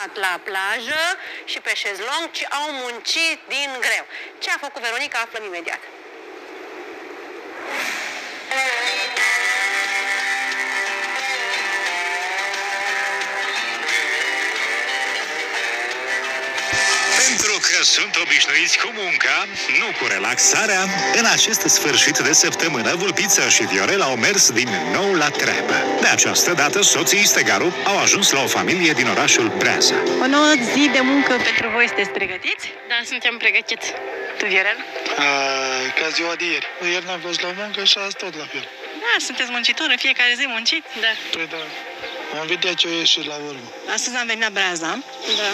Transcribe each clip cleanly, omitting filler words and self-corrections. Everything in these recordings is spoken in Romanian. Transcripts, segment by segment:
la plajă și pe șezlong, ci au muncit din greu. Ce a făcut Veronica, aflăm imediat. Pentru că sunt obișnuiți cu munca, nu cu relaxarea, în acest sfârșit de săptămână, Vulpița și Viorel au mers din nou la treabă. De această dată, soții Stegaru au ajuns la o familie din orașul Breaza. O nouă zi de muncă pentru voi, sunteți pregătiți? Da, suntem pregătiți. Tu, Viorel? Ca ziua de ieri. Ieri n-am fost la muncă și azi tot la fel. Da, sunteți muncitori, în fiecare zi munciți? Da. Păi da. Am vedea ce o ieși la urmă. Astăzi am venit la Breaza. Da.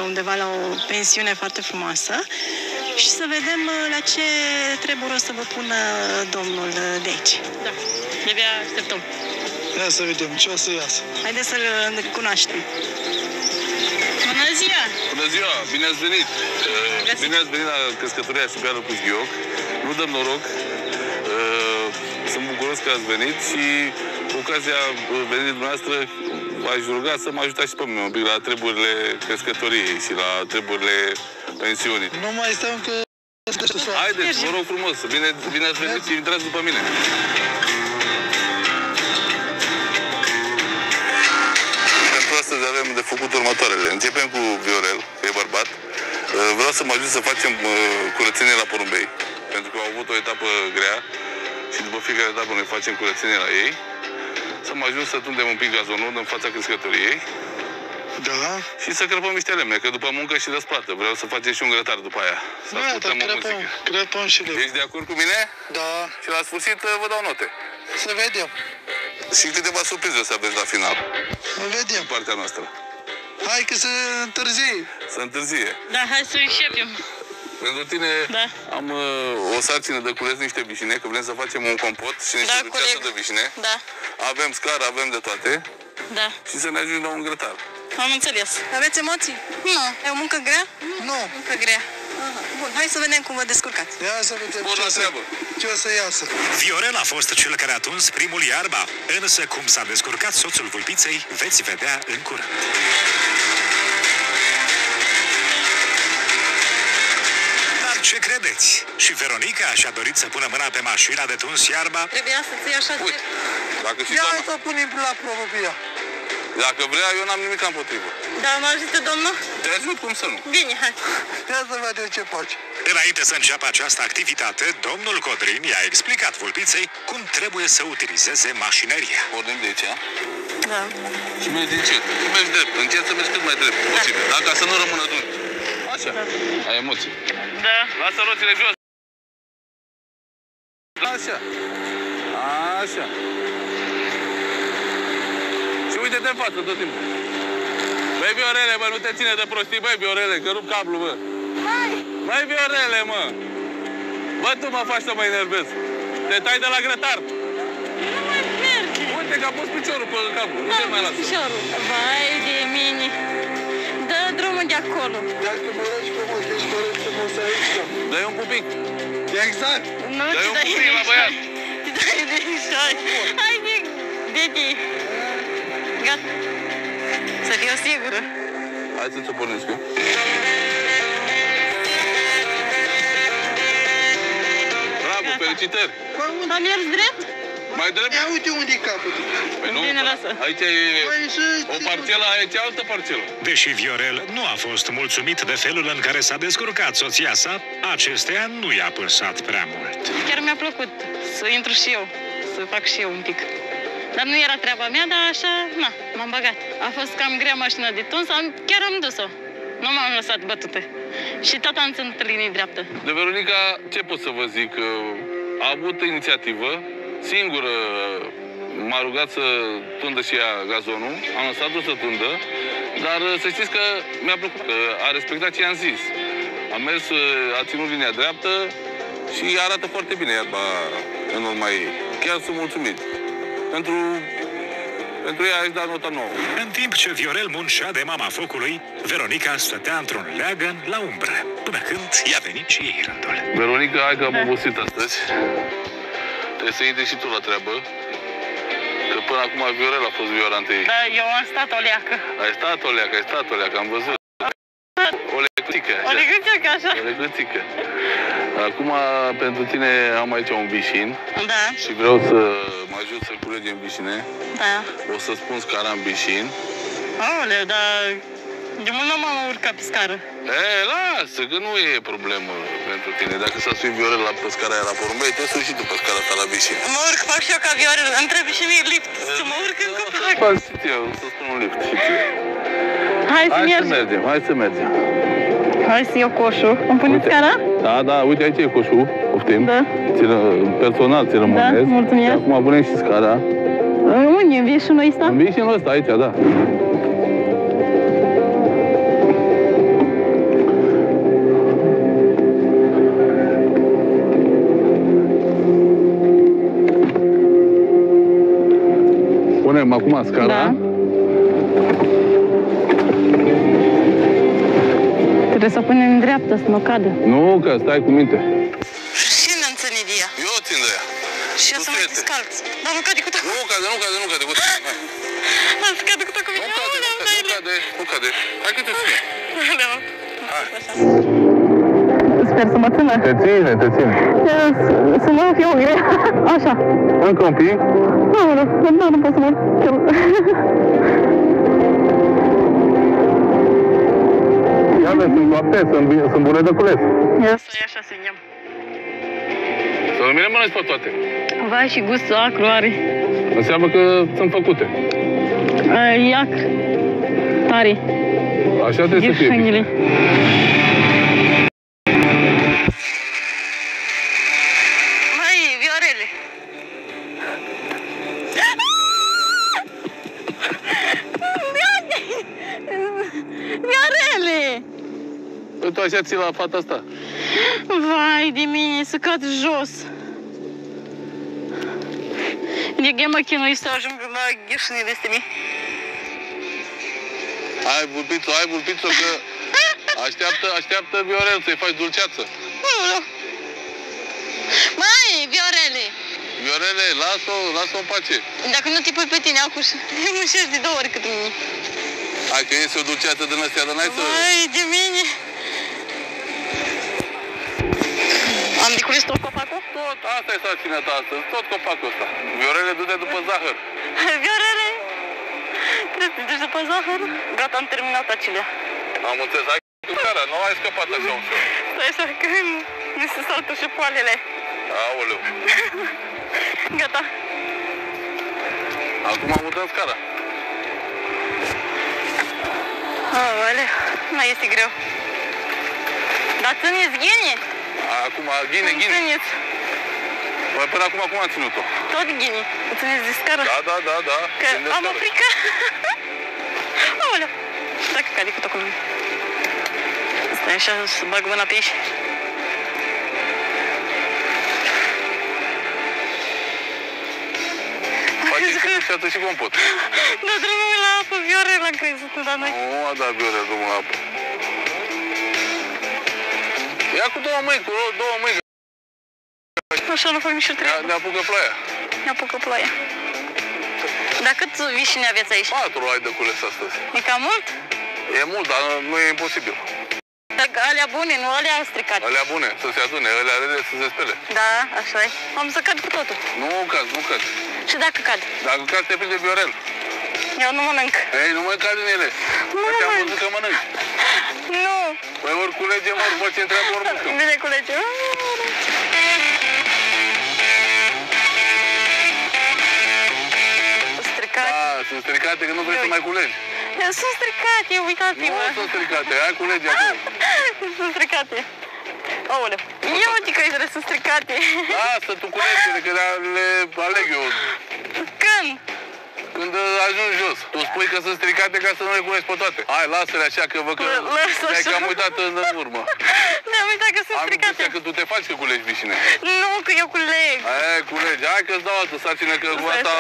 Undeva la o pensiune foarte frumoasă și să vedem la ce treburi o să vă pună domnul de aici. Da, de-abia așteptăm. Ia să vedem ce o să iasă. Haideți să-l cunoaștem. Bună ziua! Bună ziua! Bine ați venit! Bine ați venit la crescătoria Sugarul cu Ghioc. Nu dăm noroc. Sunt bucuros că ați venit și cu ocazia venirii dumneavoastră v-aș ruga să mă ajutați și pe mine un pic la treburile crescătoriei și la treburile pensiunii. Nu mai stăm că... Haideți, vă rog frumos, bine ați venit și intrați după mine. Pentru astăzi avem de făcut următoarele. Începem cu Viorel, că e bărbat. Vreau să mă ajut să facem curățenie la porumbei, pentru că au avut o etapă grea și după fiecare etapă noi facem curățenie la ei. Să mă ajut să tundem un pic gazonul în fața crescătoriei. Da. Și să crăpăm niște lemne, că după muncă și răsplată. Vreau să facem și un grătar după aia. Să ascultăm o muzică. Crăpăm și lemne. Ești de acord cu mine? Da. Și la sfârșit vă dau note. Să vedem. Și câteva surprize o să aveți la final. Vedem. Din partea noastră. Hai că să întârzie. Să întârzie. Da, hai să începem. Pentru tine am o sarcină de cules niște vișine, că vrem să facem un compot și niște dulceață de vișine. Da. Avem scară, avem de toate. Da. Și să ne ajungem la un grătar. Am înțeles. Aveți emoții? Nu. E o muncă grea? Nu. Muncă grea. Bun, hai să vedem cum vă descurcați. Ia să vedem ce o să iasă. Viorel a fost cel care a tuns primul iarba, însă cum s-a descurcat soțul Vulpiței, veți vedea în curând. Ce credeți? Și Veronica și-a dorit să pună mâna pe mașina de tuns iarba? Trebuia să ții așa Uite, dacă și Ia doamna... să punem la probă pe ea. Dacă vrea, eu n-am nimic împotrivă. Da, mă ajută domnul? Te ajut, cum să nu? Bine, hai. Ia să vedem ce faci. Înainte să înceapă această activitate, domnul Codrin i-a explicat Vulpiței cum trebuie să utilizeze mașinăria. Pornim de aici, Da. și mergi încet. Tu mergi drept, încet să mergi cât mai drept posibil. Dacă să nu rămână duri. Așa, ai emoții. Da. Lasă roțile jos. Așa. Așa. Și uite-te în față tot timpul. Băi, Viorele, bă, nu te ține de prostii, băi, Viorele, că rup cablu, bă. Băi, Viorele, mă. Bă, tu mă faci să mă enervez. Te tai de la grătar. Nu mai merge. Uite că a pus piciorul pe cablu, nu te mai lasă. Piciorul. Vai de mine. Dă drumul de acolo. Dacă mă rogi frumos, ești mă rogi frumos aici. Dă-i un pupic. Exact. Nu Dă-i te un dai pupic la băiat. Te dai de șoi. Hai de ti. Gata. Să fiu sigură. Hai să-ți o pornesc eu. Bravo, felicitări. Am mers drept? Mai drept? Ia uite unde e capul. Păi nu, Bine, lasă. aici e o parcelă, aici e altă parcelă. Deși Viorel nu a fost mulțumit de felul în care s-a descurcat soția sa, acesteia nu i-a păsat prea mult. Chiar mi-a plăcut să intru și eu, să fac și eu un pic. Dar nu era treaba mea, dar așa, na, m-am băgat. A fost cam grea mașina de tuns, chiar am dus-o. Nu m-am lăsat bătute. Și tot am ținut linii dreaptă. De Veronica, ce pot să vă zic? A avut inițiativă, singură m-a rugat să tundă și ea gazonul, am lăsat-o să tundă, dar să știți că mi-a plăcut, că a respectat ce i-am zis. A mers, a ținut linia dreaptă și arată foarte bine iarba în urma ei. Chiar sunt mulțumit. Pentru ea aș da nota 9. În timp ce Viorel muncea de mama focului, Veronica stătea într-un leagăn la umbră, până când i-a venit și ei rândul. Veronica, hai că am obosit astăzi. Trebuie să intri și tu la treabă. Că până acum Viorel a fost Viora întâi. Da, eu am stat o leacă. Ai stat o leacă, am văzut. O lecuțică, așa. O lecuțică, așa. O lecuțică. Acum, pentru tine am aici un bișin. Da. Și vreau să mă ajut să culegem bișine. Da. O să spun scara în bișin. Aoleu, dar de mult nu m-am urcat pe scară. Lasă, că nu e problemă pentru tine. Dacă s-a suit Viorel la scara aia la porumbei, te sui și tu pe scara ta la bișin. Mă urc, fac și eu ca Viorel, îmi trebuie și mie lift să mă urc în copac. Fac și eu, să spun un lift și ție. Hai să mergem. Hai să iau coșul. Îmi puneți scara? Da, uite aici e coșul, poftim. Da. Personal ți rămânesc. Da, mulțumesc. Și acum punem și scara. Unde? În vișinul ăsta? În vișinul ăsta, aici, da. Punem acum scara. Da. Trebuie să o punem în dreapta, să nu cadă. Nu, că stai cu minte. Și cine îmi ține de ea? Eu țin de ea. Și eu să mă descalț. Dar nu cade cu tău. Nu cade. Hai să cadă cu tău cu mine. Nu cade. Hai că te ține. Sper să mă țină. Te ține. Să mă fiu grea. Așa. Încă un pic. Nu pot să mă Ia vezi, sunt coapte, sunt bune de cules. Ia să ia așa să iau. Să nu mine mănânci pe toate. Vai, și gustul acru are. Înseamnă că sunt făcute. Iac. Tare. Așa trebuie să fie. Gheșenile. Mai, Viorele. Viorele! Păi tu așa ții la fata asta. Vai de mine, să cad jos. Nici mă chinui să ajung la gheșenile astea mii. Hai, vulpițo, că așteaptă Viorel să-i faci dulceață. Mai, Viorele! Viorele, lasă-o în pace. Dacă nu te pui pe tine, acuș, îi mușești de 2 ori cât mine. Hai că iese o dulceață din astea, dar n-ai să... Vai de mine! Am de cules tot copacul? Tot, asta e sarcina ta astăzi, tot copacul ăsta. Viorele, du-te după zahăr. Viorele! Trebuie să te duci după zahăr? Gata, am terminat acelea. Am înțeles, hai cu cara, nu ai scăpat așa ușor. Stai așa că mi se saltă și poalele. Aoleu. Gata. Acum mutăm scara. Aoleu, mai este greu. Dar țineți ghine? Acum, ghine. Țineți. Păi până acum, cum am ținut-o? Tot ghine. O țineți de scară? Da. Că am o frică. Aoleu. Dacă cade cu tot cu mine. Stai așa să bag mâna pe aici. Faceți cu dulceață și compot. Da, drumul la apă, Viorel am crezut la noi. Nu a dat Viorel drumul la apă. Ia cu două mâini. Așa nu fac nici o treabă. Ne apucă ploaia. Ne apucă ploaia. Dar cât vișine aveți aici? 4 ai de cules astăzi. E cam mult? E mult, dar nu e imposibil. Dacă alea bune, nu alea stricate. Alea bune, să se adune, alea rele să se spele. Da, așa e. Am să cad cu totul. Nu cad. Și dacă cad? Dacă cad te prinde Viorel. Eu nu mănânc. Ei, nu mai cad în ele. Că te-am văzut că mănânci. Nu. Păi ori culegem, ori vă ce întreabă, ori mâncăm. Bine culegem. Stricate. Da, sunt stricate că nu vrei să mai culegi. Sunt stricate, uitați-vă. Nu sunt stricate, hai culegi acum. Sunt stricate. Aoleu. Eu uite că ele sunt stricate. Lasă tu culegele, că le aleg eu. Când? Când ajungi jos. Tu spui că sunt stricate ca să nu le culegi pe toate. Hai, lasă-le așa că văd că ne-ai cam uitat în urmă. Ne-am uitat că sunt stricate. Am impresia că tu te faci că culegi vișine. Nu, că eu culeg. Hai, culegi. Hai că-ți dau altă sarcină, că cu asta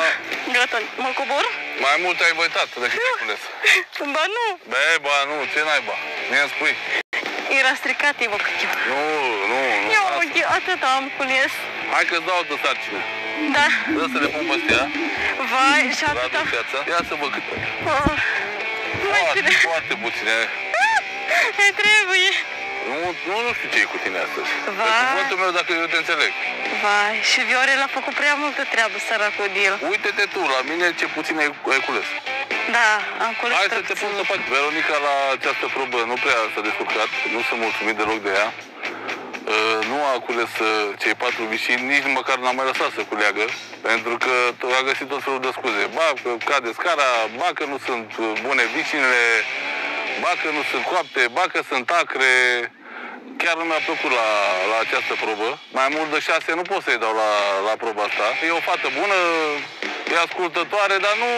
Gata, mă cobor? mai mult ai învățat decât te cules. Ba nu. Ba nu, ce naiba? Mie-mi spui. Era stricate, bă, cât eu. Nu. Eu, uite, atât am cules. Hai că-ți dau altă sarcină. Da. Vreau să le pun pe astea. Vai, și Radu atâta. Piața. Ia să văd câte. Mai Foarte puține. ne trebuie. Nu știu ce e cu tine astăzi. Vai. Pe cuvântul meu, dacă eu te înțeleg. Vai, și Viorel a făcut prea multă treabă, săracul de el. Uite-te tu, la mine ce puțin ai cules. Da, am cules Hai să prea te pun puțin. să faci. Veronica la această probă nu prea s-a descurcat. Nu sunt mulțumit deloc de ea. Nu a cules cei 4 vișini, nici măcar n-a mai lăsat să culeagă, pentru că a găsit tot felul de scuze. Ba că cade scara, ba că nu sunt bune vișinile, ba că nu sunt coapte, ba că sunt acre. Chiar nu mi-a plăcut la această probă. Mai mult de 6 nu pot să-i dau la proba asta. E o fată bună, e ascultătoare, dar nu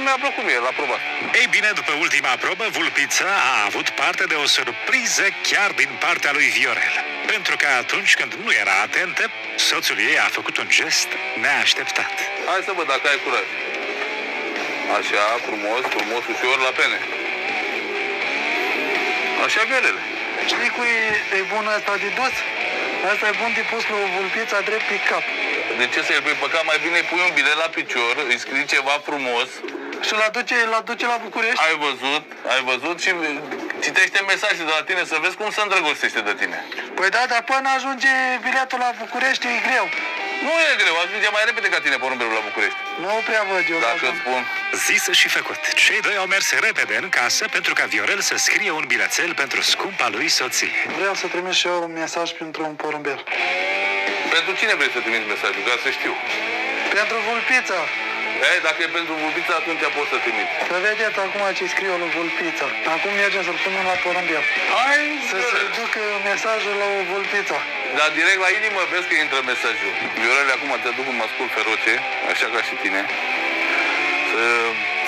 mi-a plăcut mie la proba asta. Ei bine, după ultima probă, Vulpița a avut parte de o surpriză chiar din partea lui Viorel. Pentru că atunci când nu era atentă, soțul ei a făcut un gest neașteptat. Hai să văd dacă ai curaj. Așa, frumos, ușor, la pene. Așa, Viorele. Știi cui e bun asta de dus? Asta e bun de pus la o vulpița drept pe cap. De ce să-l pui pe cap? Mai bine îi pui un bilet la picior, îi scrii ceva frumos. Și l-aduce la București? Ai văzut și citește mesaje de la tine să vezi cum se îndrăgostește de tine. Păi da, dar până ajunge biletul la București e greu. Nu e greu, ajunge mai repede ca tine porumbelul la București. Nu prea văd eu. Dacă îți spun. Zis și făcut. Cei doi au mers repede în casă pentru ca Viorel să scrie un bilețel pentru scumpa lui soție. Vreau să trimit și eu un mesaj pentru un porumbel. Pentru cine vrei să trimiți mesajul? Ca să știu. Pentru vulpița. Dacă e pentru vulpița, atunci poți să trimiți. Să vedeți acum ce scriu la vulpița. Acum mergem să-l punem la porumbel. Hai, Să se ducă mesajul la o vulpiță. Dar direct la inimă vezi că intră mesajul. Viorele, acum te aduc un mascul feroce, așa ca și tine,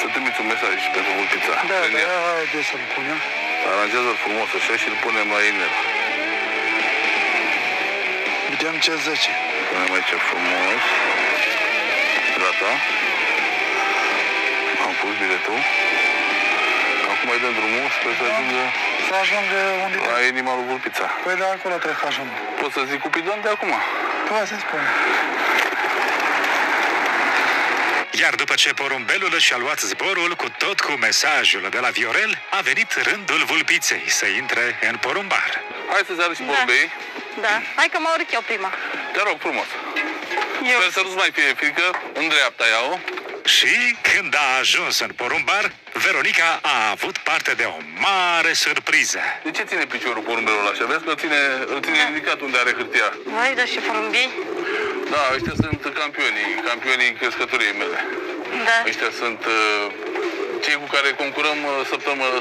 să trimiți un mesaj pentru vulpița. Da, haide să-l punem. Aranjează-l frumos așa și îl punem la inel. Vedem ce zice. Punem aici frumos. Gata. Am pus biletul. Acum îi dăm drumul, sper să ajungă Să ajungă unde la inima lui vulpița. Păi da, acolo trebuie să ajungă. Pot să zic Cupidon de acum. Poate să spun. Iar după ce porumbelul și-a luat zborul cu mesajul de la Viorel, a venit rândul Vulpiței să intre în porumbar. Hai să-ți arăt și porumbei. Da, hai că mă urc eu prima. Te rog frumos. Eu. Sper să nu-ți mai fie frică. În dreapta iau. Și când a ajuns în porumbar, Veronica a avut parte de o mare surpriză. De ce ține piciorul porumbelul așa? Vezi că îl ține ridicat unde are hârtia. Vai, dar și porumbii? Da, ăștia sunt campionii crescătoriei mele. Da. Ăștia sunt cei cu care concurăm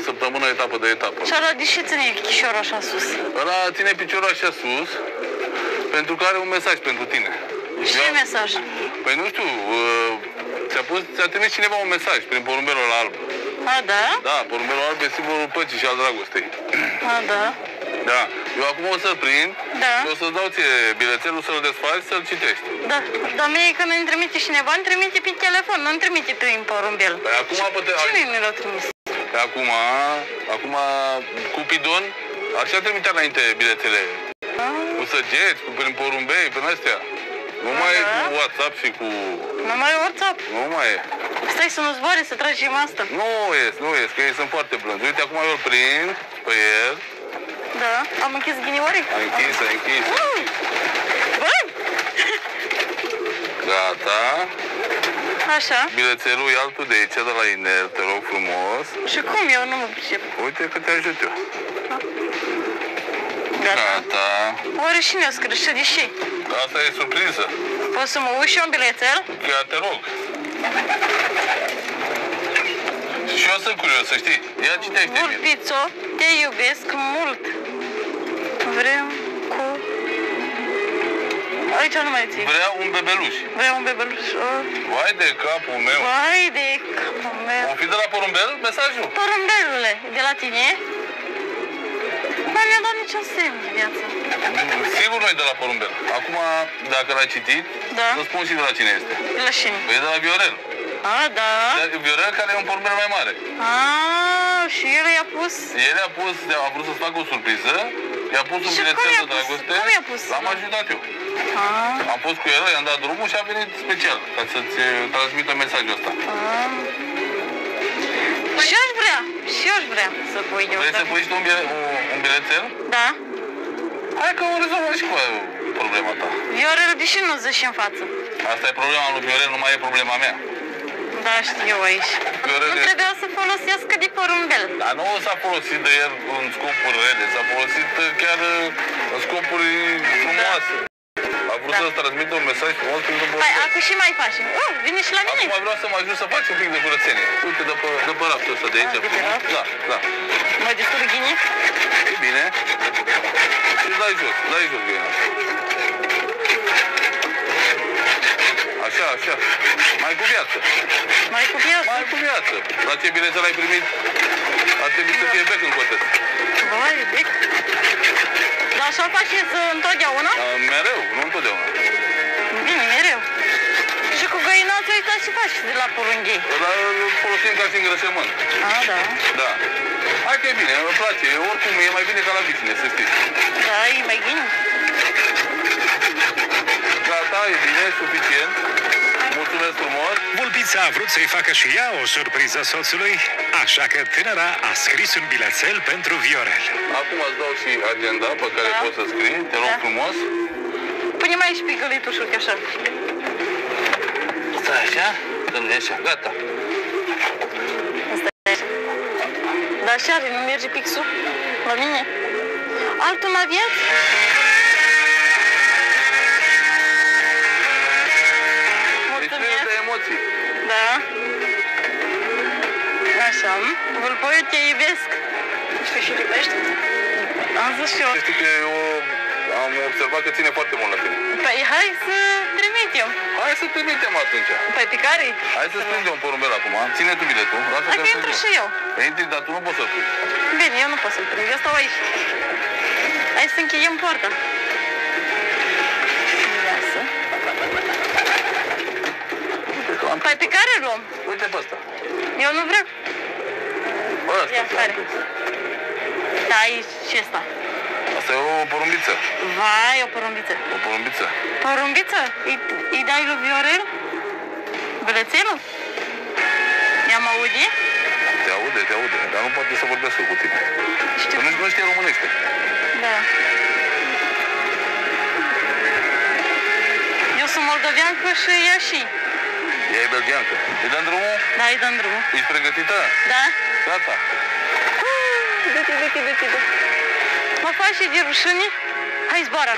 săptămână, etapă de etapă. Și ăla de ce ține chișorul așa sus? Ăla ține piciorul așa sus, pentru că are un mesaj pentru tine. Și ce mesaj? Păi nu știu, ți-a trimis cineva un mesaj prin porumbelul ăla alb. A, da? Da, porumbelul alb e simbolul păcii și al dragostei. A, da. Da, eu acum o să-l prind Da. și o să-ți dau ție bilețelul să-l desfaci, să-l citești. Da, dar mie când îmi trimite cineva, îmi trimite pe telefon, nu îmi trimite prin porumbel. Păi acum Cine mi l-a trimis? Acum Cupidon, așa trimitea înainte bilețele. Cu săgeți, prin porumbei, prin astea. Nu mai e cu WhatsApp și cu... Nu mai e WhatsApp. Nu mai e. Stai să nu zboare, să tragem asta. Nu ies, că ei sunt foarte blânzi. Uite, acum eu îl prind pe el. Da, am închis ghiniorii. Ai închis. Bă! Gata. Așa. Bilețelul e altul de aici, de la Inel, te rog frumos. Și cum eu nu mă pricep? Uite că te ajut eu. Gata. Oare și ne-a scris și de ce? Asta e surpriză. Poți să mă uiți și eu în bilețel? Chiar te rog. Și eu sunt curios, să știi. Ia citește-mi. Vulpițo, te iubesc mult. Vrem cu... Aici nu mai ții. Vreau un bebeluș. Vreau un bebeluș. Vai de capul meu. Vai de capul meu. O fi de la porumbel mesajul? Porumbelule, de la tine? Nu mi-a dat niciun semn de viață. Sigur nu e de la porumbel. Acum, dacă l-ai citit, Da. să spun și de la cine este. De la cine? Păi e de la Viorel. Da. Viorel care e un porumbel mai mare. Și el i-a pus... El a vrut să-ți facă o surpriză, i-a pus un Și bilețel cum de i-a pus? dragoste. Cum i-a pus? L-am ajutat eu. Am fost cu el, i-am dat drumul și a venit special ca să-ți transmită mesajul ăsta. Și eu aș vrea să pui eu. Vrei să pui și tu un bilețel? Da. Hai că o rezolvăm și cu problema ta. Viorel, deși nu zici în față. Asta e problema lui Viorel, nu mai e problema mea. Da, știu eu aici. Viorel Nu trebuia să folosească de porumbel. Dar nu s-a folosit de el în scopuri rele, s-a folosit chiar în scopuri frumoase. A vrut să-ți transmită un mesaj frumos pentru Păi, acum și mai facem. Vine și la mine. Acum vreau să mă ajut să faci un pic de curățenie. Uite, de pe raftul ăsta de aici. De pe raft? Da. Mă descurc ghinii? E bine. Și dai jos ghinea. Așa. Mai cu viață. Mai cu viață? Mai cu viață. La ce bilețel ai primit, ar trebui să fie bec în cotes. Vai, bec. Dar așa faceți întotdeauna? Mereu, nu întotdeauna. Bine, mereu. Și cu găinața ăsta ce faci de la porunghei? Dar îl folosim ca și îngrășământ. Da. Da. Hai că e bine, îmi place. Oricum e mai bine ca la vicine, să știi. Da, e mai ghini. Gata, e bine, suficient. Mulțumesc frumos. Vulpița a vrut să-i facă și ea o surpriză soțului, așa că tânăra a scris un bilețel pentru Viorel. Acum îți dau și agenda pe care poți să scrii, te rog frumos. Pune mai și picălitușul, că așa. Stai așa, dă-mi așa, gata. Dar așa are, nu merge pixul la mine. Altul în aviat? Deci de emoții. Da. Așa. Vulpoiul, te iubesc. Și iubești? Am zis și eu. Știi că eu am observat că ține foarte mult la tine. Păi hai să trimitem. Hai să trimitem atunci. Păi pe care? Hai să strângem un porumbel acum. Ține tu biletul. Dacă intru și eu. Intri, dar tu nu poți să-l pui. Bine, eu nu pot să-l prind. Eu stau aici. Hai să încheiem poarta. Lasă. Păi pe care luăm? Uite pe ăsta. Eu nu vreau. Ăsta. Ia, care? Da, aici și ăsta. Asta e o porumbiță. Vai, o porumbiță. O porumbiță. Porumbiță? Îi dai lui Viorel? Bilețelul? I-am aude? Te aude, dar nu poate să vorbească cu tine. Știu. Că nu știe românește. Da. Eu sunt moldoveancă și ea și. Ea e belgiancă. Îi dăm drumul? Da, îi dăm drumul. Ești pregătită? Da? Gata. Du-te. Mă faci și de rușine? Hai, zboară.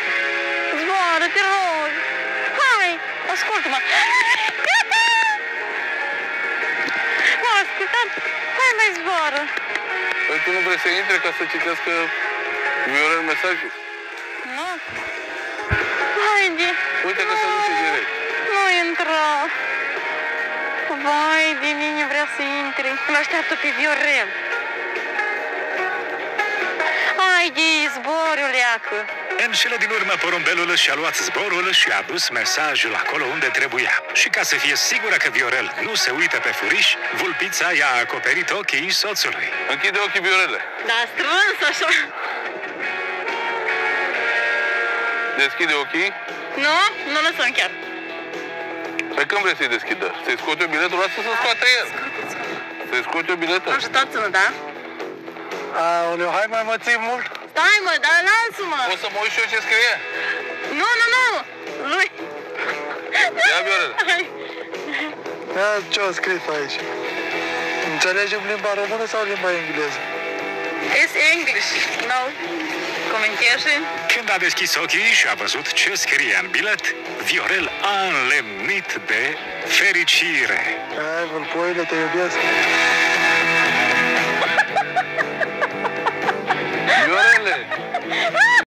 Zboară, te rog. Hai, ascultă-mă. Gata! M-am ascultat. Hai, mai zboară. Păi tu nu vrei să intre ca să citească Viorel mesajul? Nu. Haide. Uite că se duce direct. Nu intra. Vai, de mine vrea să intre. Îl așteaptă pe Viorel. Haide, zboruleacă. În cele din urmă, porumbelul și-a luat zborul și a dus mesajul acolo unde trebuia. Și ca să fie sigură că Viorel nu se uită pe furiș, vulpița i-a acoperit ochii soțului. Închide ochii, Viorele. Da, strâns așa. Deschide ochii. Nu lăsăm chiar. Pe când vrei să-i deschidă? Să-i scoți eu biletul? Lasă să scoate el. Să-i scoți eu biletul? Ajutați-mă, da? Aoleu, hai mai mă ții mult? Stai, mă, dar lasă-mă. Poți să mă uit și eu ce scrie? Nu. Lui. Ia, Viorel. Hai. Ia ce a scris aici. Înțelegem limba română sau limba engleză? It's English. No. Communication. Când a deschis ochii și a văzut ce scrie în bilet, Viorel a înlemnit de fericire. Hai, vulpoile, te iubesc.